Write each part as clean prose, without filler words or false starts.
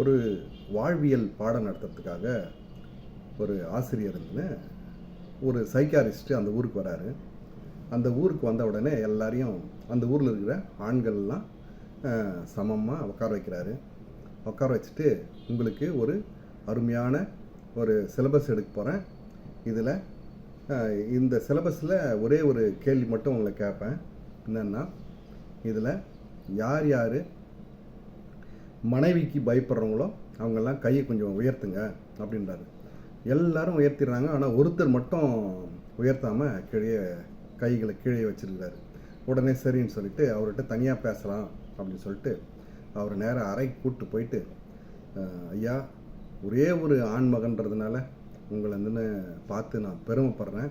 ஒரு வாழ்வியல் பாடம் நடத்துறதுக்காக ஒரு ஆசிரியர் இருந்துன்னு ஒரு சைக்காரிஸ்ட்டு அந்த ஊருக்கு வராரு. அந்த ஊருக்கு வந்த உடனே எல்லாரையும் அந்த ஊரில் இருக்கிற ஆண்கள்லாம் சமமாக உட்கார வைக்கிறாரு. உட்கார வச்சுட்டு, உங்களுக்கு ஒரு அருமையான ஒரு சிலபஸ் எடுக்க போகிறேன். இதில் இந்த சிலபஸில் ஒரே ஒரு கேள்வி மட்டும் உங்களை கேட்பேன். என்னென்னா, இதில் யார் யார் மனைவிக்கு பயப்படுறவங்களோ அவங்கெல்லாம் கையை கொஞ்சம் உயர்த்துங்க அப்படின்றாரு. எல்லாரும் உயர்த்திடுறாங்க. ஆனால் ஒருத்தர் மட்டும் உயர்த்தாமல் கைகளை கீழே வச்சுருக்கிறாரு. உடனே சரின்னு சொல்லிட்டு அவர்கிட்ட தனியாக பேசலாம் அப்படின்னு சொல்லிட்டு அவர் நேராக அறைக்கு கூப்பிட்டு போயிட்டு, ஐயா, ஒரே ஒரு ஆண்மகன்றதுனால உங்களை வந்து பார்த்து நான் பெருமைப்படுறேன்.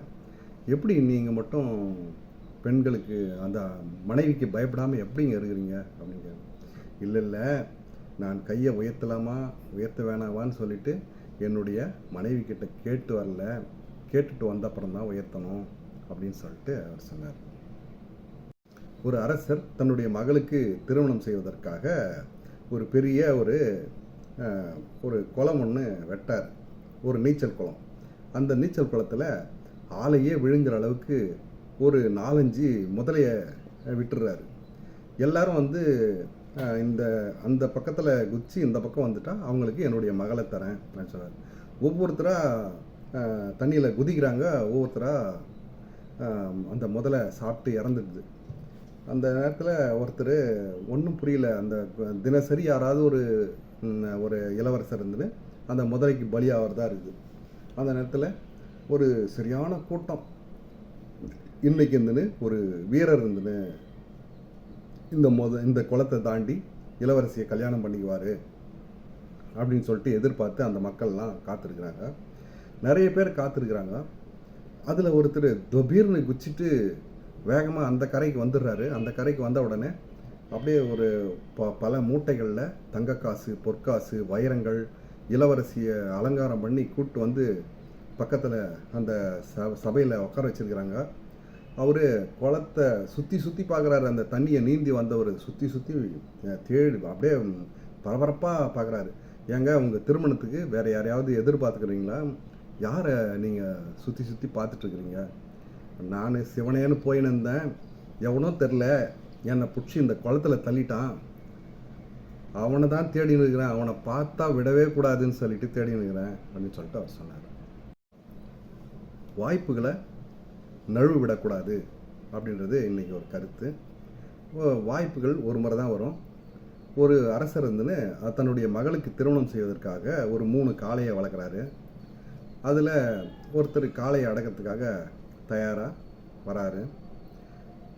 எப்படி நீங்கள் மட்டும் பெண்களுக்கு அந்த மனைவிக்கு பயப்படாமல் எப்படிங்க இருக்கிறீங்க அப்படிங்க. இல்லை, நான் கையை உயர்த்தலாமா உயர்த்த வேணாவான்னு சொல்லிட்டு என்னுடைய மனைவி கிட்ட கேட்டு வரல, கேட்டுட்டு வந்த அப்புறம் தான் உயர்த்தணும் அப்படின்னு சொல்லிட்டு அவர் சொன்னார். ஒரு அரசர் தன்னுடைய மகளுக்கு திருமணம் செய்வதற்காக ஒரு பெரிய ஒரு குளம் ஒன்று வெட்டார், ஒரு நீச்சல் குளம். அந்த நீச்சல் குளத்தில் ஆளையே விழுங்குற அளவுக்கு ஒரு 4-5 முதலையை விட்டுறாரு. எல்லாரும் அந்த பக்கத்தில் குச்சி இந்த பக்கம் வந்துட்டா அவங்களுக்கு என்னுடைய மகளை தரேன் அப்படின்னு சொன்னார். ஒவ்வொருத்தராக தண்ணியில் குதிக்கிறாங்க. ஒவ்வொருத்தராக அந்த முதலை சாப்பிட்டு இறந்துடுது. அந்த நேரத்தில் ஒருத்தர் ஒன்றும் புரியல. அந்த தினசரி யாராவது ஒரு இளவரசர் இருந்துன்னு அந்த முதலைக்கு பலியாகிறதா இருக்குது. அந்த நேரத்தில் ஒரு சரியான கூட்டம். இன்னைக்கு இருந்துன்னு ஒரு வீரர் இருந்துன்னு இந்த குளத்தை தாண்டி இளவரசியை கல்யாணம் பண்ணிக்குவார் அப்படின்னு சொல்லிட்டு எதிர்பார்த்து அந்த மக்கள்லாம் காத்திருக்கிறாங்க. நிறைய பேர் காத்திருக்கிறாங்க. அதில் ஒருத்தர் தொபீர்னு குச்சிட்டு வேகமாக அந்த கரைக்கு வந்துடுறாரு. அந்த கரைக்கு வந்த உடனே அப்படியே பல மூட்டைகளில் தங்கக்காசு, பொற்காசு, வைரங்கள் இளவரசியை அலங்காரம் பண்ணி கூப்பிட்டு வந்து பக்கத்தில் அந்த சபையில் உட்கார வச்சிருக்கிறாங்க. அவர் குளத்தை சுற்றி பார்க்குறாரு. அந்த தண்ணியை நீந்தி வந்தவர் சுற்றி தேடி அப்படியே பரபரப்பாக பார்க்குறாரு. ஏங்க, உங்கள் திருமணத்துக்கு வேறு யாரையாவது எதிர்பார்த்துக்கிறீங்களா? யாரை நீங்கள் சுற்றி பார்த்துட்ருக்குறீங்க? நான் சிவனேன்னு போயின்னு இருந்தேன், எவனோ தெரில என்னை பிடிச்சி இந்த குளத்தில் தள்ளிட்டான். அவனை தான் தேடின்னு இருக்கிறேன், அவனை பார்த்தா விடவே கூடாதுன்னு சொல்லிட்டு தேடின்னு இருக்கிறேன் அப்படின்னு சொல்லிட்டு அவர் சொன்னார். வாய்ப்புகளை நழுவு விடக்கூடாது அப்படின்றது இன்றைக்கி ஒரு கருத்து. வாய்ப்புகள் ஒரு முறை தான் வரும். ஒரு அரசர் இருந்துன்னு தன்னுடைய மகளுக்கு திருமணம் செய்வதற்காக ஒரு 3 காளையை வளர்க்குறாரு. அதில் ஒருத்தர் காளையை அடக்கிறதுக்காக தயாராக வராரு.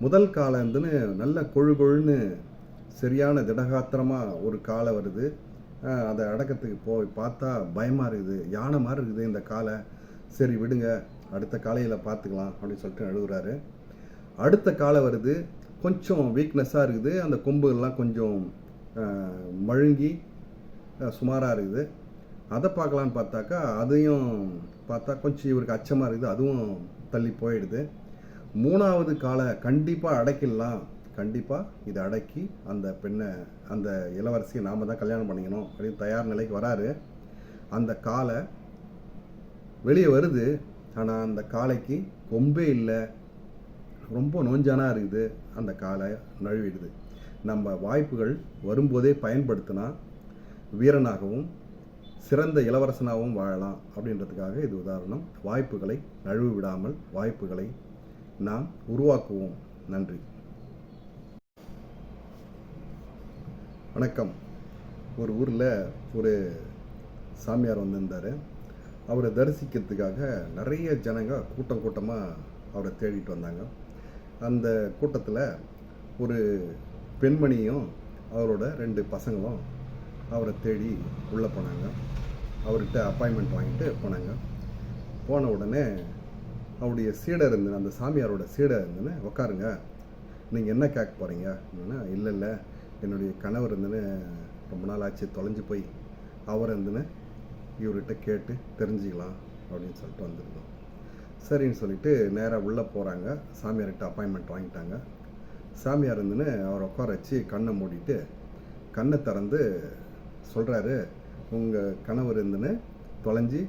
முதல் காளை இருந்துன்னு நல்ல கொழுன்னு சரியான திடகாத்திரமாக ஒரு காளை வருது. அதை அடக்கிறதுக்கு போய் பார்த்தா பயமாக இருக்குது, யானை மாதிரி இருக்குது இந்த காளை. சரி விடுங்க, அடுத்த காளையில் பார்த்துக்கலாம் அப்படின்னு சொல்லிட்டு அழுகுறாரு. அடுத்த காளை வருது, கொஞ்சம் வீக்னஸாக இருக்குது, அந்த கொம்புகள்லாம் கொஞ்சம் மழுங்கி சுமாராக இருக்குது. அதை பார்க்கலான்னு பார்த்தாக்கா அதையும் பார்த்தா கொஞ்சம் இவருக்கு அச்சமாக இருக்குது, அதுவும் தள்ளி போயிடுது. 3வது காளை கண்டிப்பாக அடக்கிடலாம், கண்டிப்பாக இதை அடக்கி அந்த பெண்ணை, அந்த இளவரசியை நாம் தான் கல்யாணம் பண்ணிக்கணும் அப்படின்னு தயார் நிலைக்கு வராரு. அந்த காளை வெளியே வருது. ஆனால் அந்த காளைக்கு கொம்பே இல்லை, ரொம்ப நோஞ்சானா இருக்குது. அந்த காளை நழுவிடுது. நம்ம வாய்ப்புகள் வரும்போதே பயன்படுத்தினா வீரனாகவும் சிறந்த இளவரசனாகவும் வாழலாம் அப்படின்றதுக்காக இது உதாரணம். வாய்ப்புகளை நழுவு விடாமல் வாய்ப்புகளை நாம் உருவாக்குவோம். நன்றி. வணக்கம். ஒரு ஊரில் ஒரு சாமியார் வந்திருந்தார். அவரை தரிசிக்கிறதுக்காக நிறைய ஜனங்க கூட்டமாக அவரை தேடிட்டு வந்தாங்க. அந்த கூட்டத்தில் ஒரு பெண்மணியும் அவரோட 2 பசங்களும் அவரை தேடி உள்ளே போனாங்க. அவர்கிட்ட அப்பாயின்மெண்ட் வாங்கிட்டு போனாங்க. போன உடனே அவருடைய சீடர் இருந்துன்னு, அந்த சாமியாரோட சீடர் இருந்துன்னு, உட்காருங்க, நீங்கள் என்ன கேட்க போகிறீங்க அப்படின்னா, இல்லை என்னுடைய கணவர் இருந்துன்னு ரொம்ப நாள் ஆச்சு, தொலைஞ்சு போய், அவர் இருந்துன்னு இவர்கிட்ட கேட்டு தெரிஞ்சுக்கலாம் அப்படின்னு சொல்லிட்டு வந்திருந்தோம். சரின்னு சொல்லிட்டு நேராக உள்ளே போகிறாங்க. சாமியார்கிட்ட அப்பாயின்மெண்ட் வாங்கிட்டாங்க. சாமியார் இருந்துன்னு அவரை உட்கார வச்சு கண்ணை மூடிட்டு கண்ணை திறந்து சொல்கிறாரு, உங்கள் கணவர் இருந்துன்னு தொலைஞ்சி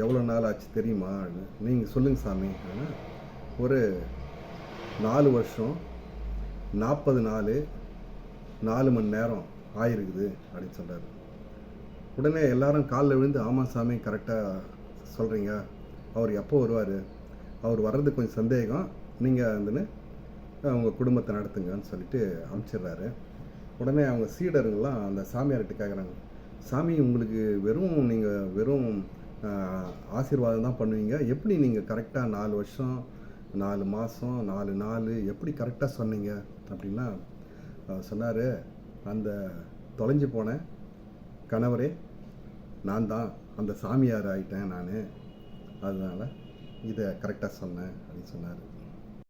எவ்வளோ நாள் ஆச்சு தெரியுமா? நீங்கள் சொல்லுங்கள் சாமி. ஒரு 4 வருஷம் 40 நாள் 4 மணி நேரம் ஆயிருக்குது அப்படின்னு சொல்கிறாரு. உடனே எல்லாரும் காலில் விழுந்து, ஆமாம் சாமி கரெக்டாக சொல்கிறீங்க, அவர் எப்போ வருவார், அவர் வர்றது கொஞ்சம் சந்தேகம், நீங்கள் வந்துன்னு உங்கள் குடும்பத்தை நடத்துங்கன்னு சொல்லிட்டு அனுப்பிச்சிடுறாரு. உடனே அவங்க சீடருங்கெல்லாம் அந்த சாமியார்கிட்ட கேட்குறாங்க, சாமி உங்களுக்கு நீங்கள் வெறும் ஆசீர்வாதம் தான் பண்ணுவீங்க, எப்படி நீங்கள் கரெக்டாக 4 வருஷம் 4 மாதம் 4 நாள் எப்படி கரெக்டாக சொன்னீங்க அப்படின்னா சொன்னார், அந்த தொலைஞ்சு போன கணவரே நான் தான், அந்த சாமியார் ஆகிட்டேன் நான், அதனால் இதை கரெக்டாக சொன்னேன் அப்படின்னு சொன்னார்.